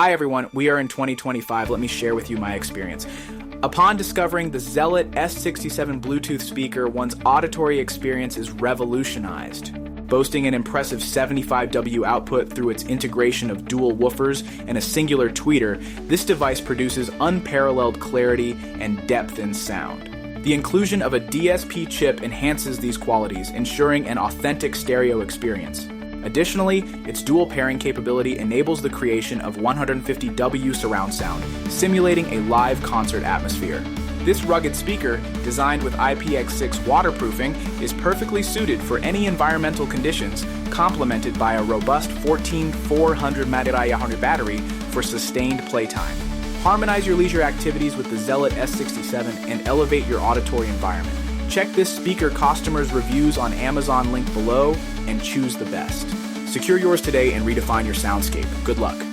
Hi everyone, we are in 2025. Let me share with you my experience. Upon discovering the ZEALOT S67 Bluetooth speaker, one's auditory experience is revolutionized. Boasting an impressive 75W output through its integration of dual woofers and a singular tweeter, this device produces unparalleled clarity and depth in sound. The inclusion of a DSP chip enhances these qualities, ensuring an authentic stereo experience. Additionally, its dual pairing capability enables the creation of 150W surround sound, simulating a live concert atmosphere. This rugged speaker, designed with IPX6 waterproofing, is perfectly suited for any environmental conditions, complemented by a robust 14400 mAh battery for sustained playtime. Harmonize your leisure activities with the ZEALOT S67 and elevate your auditory environment. Check this speaker customer's reviews on Amazon link below and choose the best. Secure yours today and redefine your soundscape. Good luck.